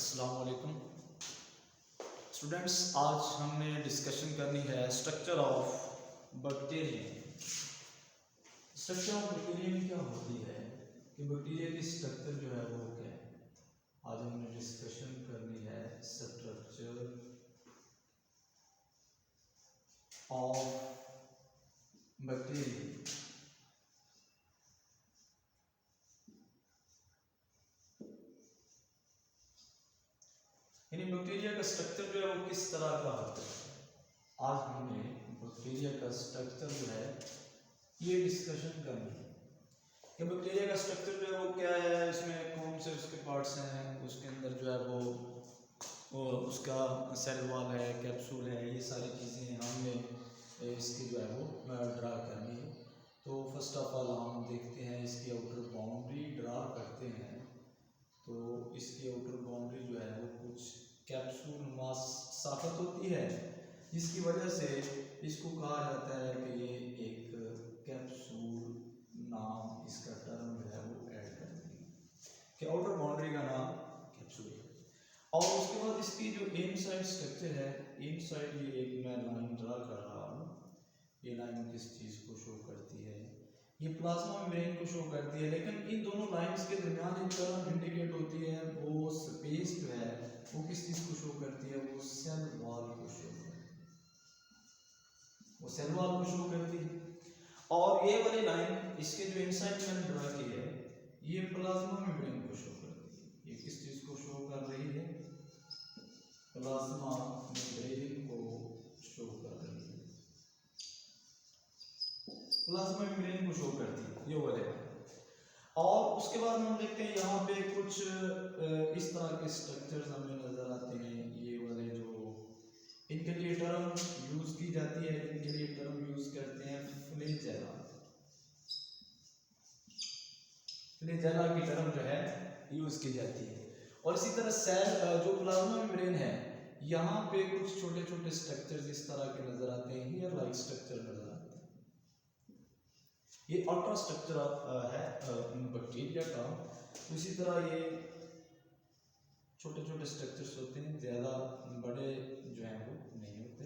अस्सलाम वालेकुम स्टूडेंट्स। आज हमने डिस्कशन करनी है structure of bacterium. Structure of bacterium क्या होती है कि बैक्टीरिया की स्ट्रक्चर जो है वो क्या है। आज हमने डिस्कशन करनी है स्ट्रक्चर ऑफ बैक्टीरियम। यानी बैक्टीरिया का स्ट्रक्चर जो है वो किस तरह का होता है। आज हमने बैक्टीरिया का स्ट्रक्चर जो है ये डिस्कशन करनी है कि बैक्टीरिया का स्ट्रक्चर जो है वो क्या है, इसमें कौन से उसके पार्ट्स हैं, उसके अंदर जो है वो उसका सेल वॉल है, कैप्सूल है, ये सारी चीज़ें हमने इसकी जो है वो ड्रा करनी है। तो फर्स्ट ऑफ ऑल हम देखते हैं इसकी आउटर बाउंड्री ड्रा करते हैं। तो इसकी आउटर बाउंड्री जो है वो कुछ कैप्सूल नुमा साखत होती है, जिसकी वजह से इसको कहा जाता है कि ये एक कैप्सूल नाम इसका टर्म जो है वो ऐड कर देंगे कि आउटर बाउंड्री का नाम कैप्सूल है। और उसके बाद इसकी जो इनसाइड स्ट्रक्चर है, इनसाइड ये एक मैं लाइन ड्रा कर रहा हूँ। ये लाइन किस चीज़ को शो करती है, ये प्लाज्मा मेम्ब्रेन को शो करती है। लेकिन इन दोनों लाइंस के दरमियान एक टर्म इंडिकेट होती है, वो स्पेस जो है वो किस चीज़ को शो करती है, वो सेल वॉल को शो करती है, वो सेल वॉल को शो करती है। और ये वाली लाइन इसके जो इनसाइड मैंने ड्रा की है ये प्लाज्मा मेम्ब्रेन को शो करती है। ये किस चीज़ को शो कर रही है, प्लाज्मा मेम्ब्रेन को शो कर रही है, प्लाज्मा मेम्ब्रेन को शो करती है ये वाले। और उसके बाद हम देखते हैं यहाँ पे कुछ इस तरह के स्ट्रक्चर्स हमें नजर आते हैं। ये वाले जो इनके लिए टर्म यूज की जाती है, इनके लिए टर्म यूज करते हैं फ्लैजेला। फ्लैजेला की टर्म जो है यूज की जाती है। और इसी तरह सेल जो प्लाज्मा मेम्ब्रेन है, यहाँ पे कुछ छोटे छोटे स्ट्रक्चर्स इस तरह के नजर आते हैं, हियर लाइक स्ट्रक्चर नजर आते हैं। ये अल्ट्रा स्ट्रक्चर है बैक्टीरिया का। उसी तरह ये छोटे छोटे स्ट्रक्चर्स होते हैं, ज़्यादा बड़े जो हैं वो नहीं होते।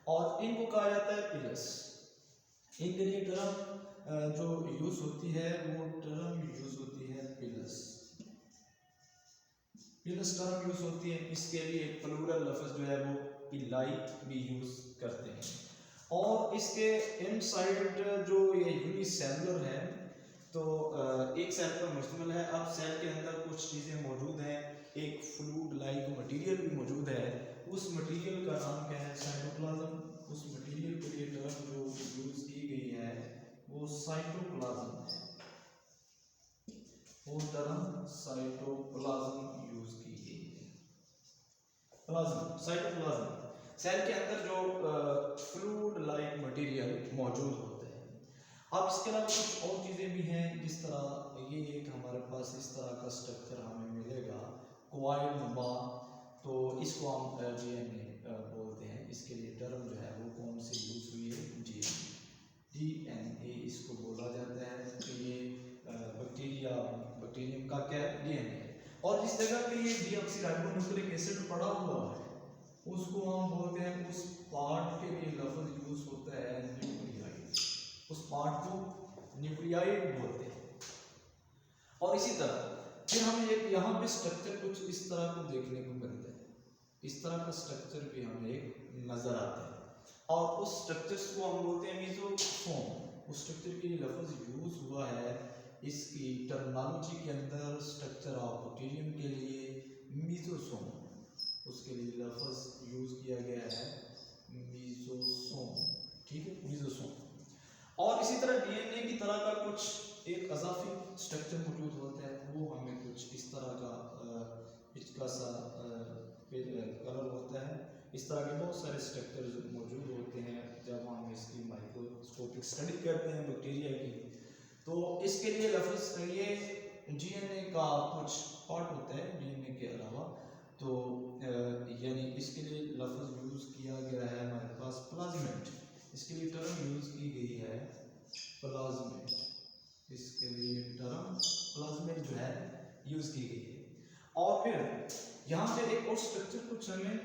और इनको कहा जाता है पिलस। इनके लिए टर्म जो यूज होती है वो टर्म यूज होती है पिलस। पिलस टर्म यूज होती है। इसके लिए प्लूरल लफ्ज जो है वो पिलाई भी यूज करते हैं। और इसके इनसाइड जो ये यूनिसेलुलर है, तो एक सेल पर मुश्तमिल है। अब सेल के अंदर कुछ चीज़ें मौजूद हैं, एक फ्लूइड लाइक मटेरियल भी मौजूद है। उस मटेरियल का नाम क्या है, साइटोप्लाज्म। उस मटेरियल के लिए टर्म जो यूज की गई है वो साइटोप्लाज्म है, वो टर्म साइटोप्लाज्म यूज की गई है। प्लाज्म, साइटोप्लाज्म, सेल के अंदर जो फ्लूइड लाइक मटेरियल मौजूद होते हैं। अब इसके अलावा कुछ और चीज़ें भी हैं, जिस तरह ये एक हमारे पास इस तरह का स्ट्रक्चर हमें मिलेगा क्वाइल नुमा। तो इसको हम डीएनए बोलते हैं। इसके लिए टर्म जो है वो कौन सी यूज हुई है, डीएनए इसको बोला जाता है। कि ये बैक्टीरियम का क्या डीएनए। और जिस जगह पे ये डीऑक्सीराइबोन्यूक्लिक एसिड पड़ा हुआ है उसको हम बोलते हैं, उस पार्ट के लिए लफ्ज यूज होता है न्यूक्लियाइड। उस पार्ट को न्यूक्लियाइड बोलते हैं। और इसी तरह फिर हमें एक यहाँ पे स्ट्रक्चर कुछ इस तरह को देखने को मिलता है। इस तरह का स्ट्रक्चर भी हमें एक नजर आता है। और उस स्ट्रक्चर्स को हम बोलते हैं मीजोसोम। उस स्ट्रक्चर के लिए लफ्ज यूज हुआ है इसकी टर्मिनोलॉजी के अंदर, स्ट्रक्चर ऑफ बैक्टीरियम के लिए मीजोसोम, उसके लिए लफ्ज यूज किया गया है मीजोसोम। ठीक है, मीजोसोम। और इसी तरह डीएनए की तरह का कुछ एक अजाफी स्ट्रक्चर मौजूद होता है, वो हमें कुछ इस तरह का पिचका सा कलर होता है। इस तरह के बहुत सारे स्ट्रक्चर मौजूद होते हैं जब हम इसकी माइक्रोस्कोपिक स्टडी करते हैं बैक्टीरिया की। तो इसके लिए लफ्ज ये डीएनए का कुछ पार्ट होता है डीएनए के अलावा। तो यानी इसके लिए लफ्ज यूज किया गया है हमारे पास प्लाज्मेट। इसके लिए टर्म यूज की गई है प्लाज्मेट। इसके लिए टर्म प्लाज्मेट जो है यूज की गई है। और फिर यहाँ पे एक और स्ट्रक्चर कुछ हमें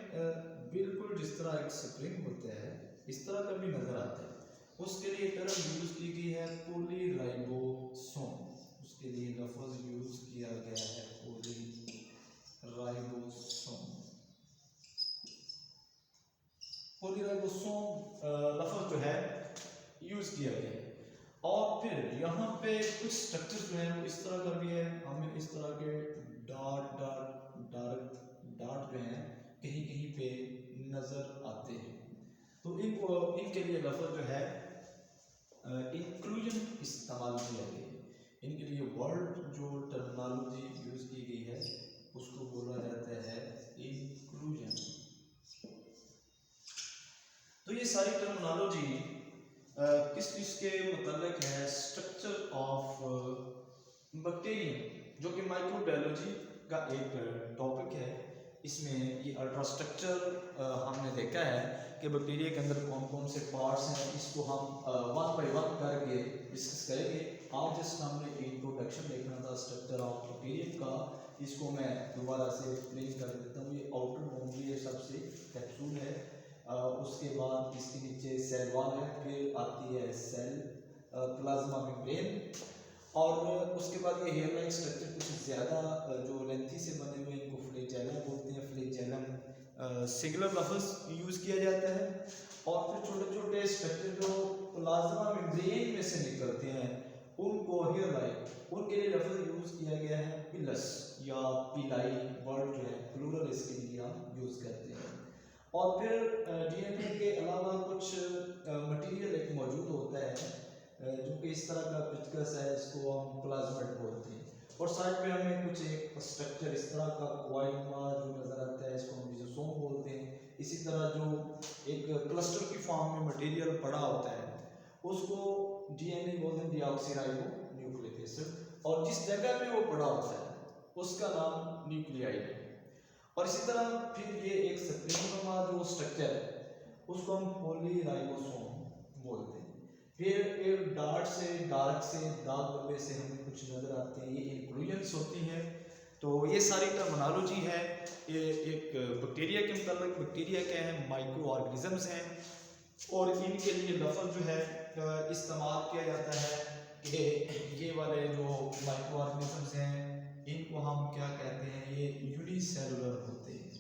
बिल्कुल जिस तरह एक स्प्रिंग होता है इस तरह का भी नजर आता है। उसके लिए टर्म यूज की गई है पॉलीराइबोसोम। उसके लिए लफ्ज यूज किया गया है पॉलीराइबोसोम। पॉलीराइबोसोम लफ्ज जो है यूज किया गया है। और फिर यहाँ पे कुछ स्ट्रक्चर जो है वो इस तरह का भी है, हमें इस तरह के डॉट डॉट डॉट डॉट जो है कहीं कहीं पे नजर आते हैं। तो इनके लिए लफ्ज जो है इंक्लूजन इस्तेमाल किया गया है। इनके लिए वर्ड जो टर्मिनोलॉजी यूज की गई है उसको बोला जाता है इंक्लूजन। तो ये सारी टर्मिनोलॉजी किस किस के मतलब है? स्ट्रक्चर ऑफ बैक्टीरियम जो कि माइक्रोबायोलॉजी का एक टॉपिक है। इसमें ये अल्ट्रास्ट्रक्चर हमने देखा है कि बैक्टीरिया के अंदर कौन कौन से पार्ट्स हैं। इसको हम वन बाय वन करके डिस्कस करेंगे। आज जस्ट हमने इंट्रोडक्शन देखना था स्ट्रक्चर ऑफ बैक्टीरियम का, इसको मैं दोबारा से एक्सप्लेन कर देता हूँ। ये आउटर बाउंड्री है, सबसे कैप्सूल है, उसके बाद इसके नीचे सेल वॉल है, फिर आती है सेल प्लाज्मा मेम्ब्रेन, और उसके बाद ये हेयर लाइक स्ट्रक्चर कुछ ज़्यादा जो लेंथी से बने हुए इनको फ्लैजेलम बोलते हैं। फ्लैजेलम सिंगुलर लफ्ज यूज़ किया जाता है। और फिर छोटे छोटे स्ट्रक्चर जो प्लाज्मा मेम्ब्रेन में से निकलते हैं उनको हेयर लाइक, उनके लिए लफ्ज यूज़ किया गया है पिलस या पिलाई। वर्ड जो है प्लूरल इसके लिए हम यूज़ करते हैं। और फिर डीएनए के अलावा कुछ मटेरियल एक मौजूद होता है जो कि इस तरह का पिचकस है, इसको हम प्लाज्मिड बोलते हैं। और साइड में हमें कुछ एक स्ट्रक्चर इस तरह का क्वाइमा जो नजर आता है, इसको हम लिसोसोम बोलते हैं। इसी तरह जो एक क्लस्टर की फॉर्म में मटेरियल पड़ा होता है उसको डीएनए बोलते हैं, डीऑक्सीराइबो न्यूक्लिक एसिड, और जिस जगह पे वो पड़ा होता है उसका नाम न्यूक्लियाइड है। और इसी तरह फिर ये एक स्प्रिंग जो स्ट्रक्चर है उसको हम पॉलीराइबोसोम बोलते हैं। फिर एक डार्क से दाग धब्बे से हमें कुछ नजर आते हैं, ये इंक्लूजन्स होती हैं। तो ये सारी टर्मिनोलॉजी है ये एक बैक्टीरिया के मतलब। बैक्टीरिया क्या है? माइक्रो ऑर्गेनिजम्स हैं, और इनके लिए लफ्ज जो है इस्तेमाल किया जाता है कि ये वाले जो माइक्रो ऑर्गेनिजम्स हैं इनको हम क्या कहते हैं? ये यूनिसेलुलर होते हैं।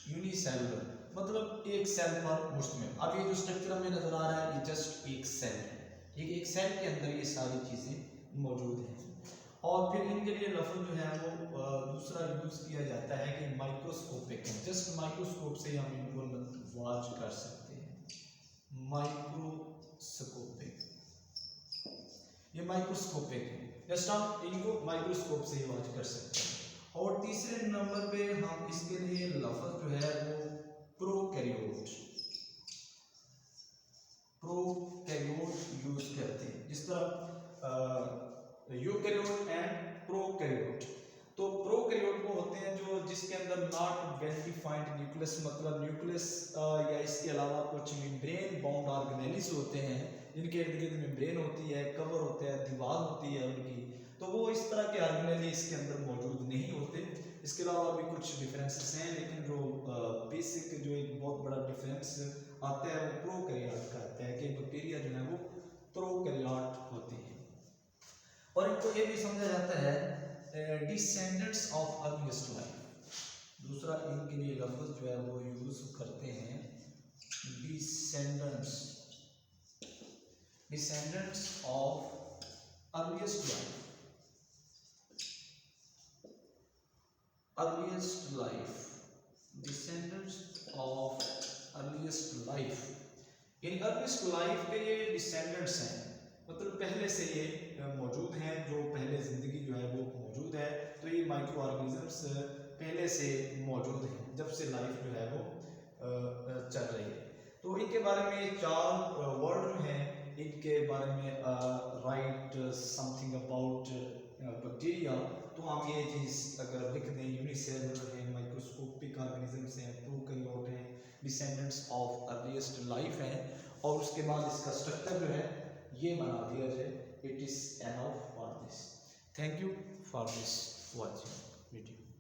यूनिसेलुलर मतलब एक सेल पर मुश्तमिल। अब ये जो स्ट्रक्चर हमें नजर आ रहा है ये जस्ट एक सेल है, ठीक है? एक सेल के अंदर ये सारी चीजें मौजूद हैं। और फिर इनके लिए लफ्ज जो है वो दूसरा यूज किया जाता है कि माइक्रोस्कोपिक है। जस्ट माइक्रोस्कोप से हम इनको वॉच कर सकते हैं। माइक्रोस्कोपिक, ये माइक्रोस्कोपिक है, जस्ट हम इनको माइक्रोस्कोप से ही वॉच कर सकते हैं। और तीसरे नंबर पे हम इसके लिए लफ्ज जो है वो प्रोकैरियोट यूज करते हैं। जिस तरह यूकैरियोट एंड प्रोकैरियोट। तो प्रोकैरियोट वो होते हैं जो जिसके अंदर नॉट वेल डिफाइंड न्यूक्लियस, मतलब न्यूक्लियस या इसके अलावा कुछ मेम्ब्रेन बाउंड ऑर्गेनेल्स होते हैं जिनके इर्द गिर्द मेम्ब्रेन होती है, कवर होता है, दीवार होती है उनकी। तो वो इस तरह के ऑर्गेनेल इसके अंदर मौजूद नहीं होते। इसके अलावा भी कुछ डिफरेंसेस हैं, लेकिन जो बेसिक जो एक बहुत बड़ा डिफरेंस आता है वो प्रोकैरियोट का आता है कि बैक्टीरिया जो है वो प्रोकैरियोट होते हैं। और इनको ये भी समझा जाता है डिसेंडेंट्स ऑफ अर्लीस्ट लाइफ। दूसरा इनके लिए लफ्ज जो है वो यूज करते हैं descendants of earliest life. Descendants of earliest life. In earliest life के ये डिसेंडेंट्स हैं, मतलब पहले से ये मौजूद हैं, जो पहले जिंदगी जो है वो मौजूद है। तो ये माइक्रो ऑर्गेनिजम्स पहले से मौजूद हैं जब से लाइफ जो है वो चल रही है। तो इनके बारे में 4 वर्ड हैं। इनके बारे में राइट समथिंग अबाउट बैक्टीरिया, तो हम ये चीज़ अगर लिख दें, यूनिसेलुलर है, माइक्रोस्कोपिक ऑर्गेनिजम्स हैं, प्रोकैरियोट हैं, डिसेंडेंट्स ऑफ अर्लीस्ट लाइफ हैं, और उसके बाद इसका स्ट्रक्चर जो है ये बना दिया जाए। It is enough for this. Thank you for this watching video.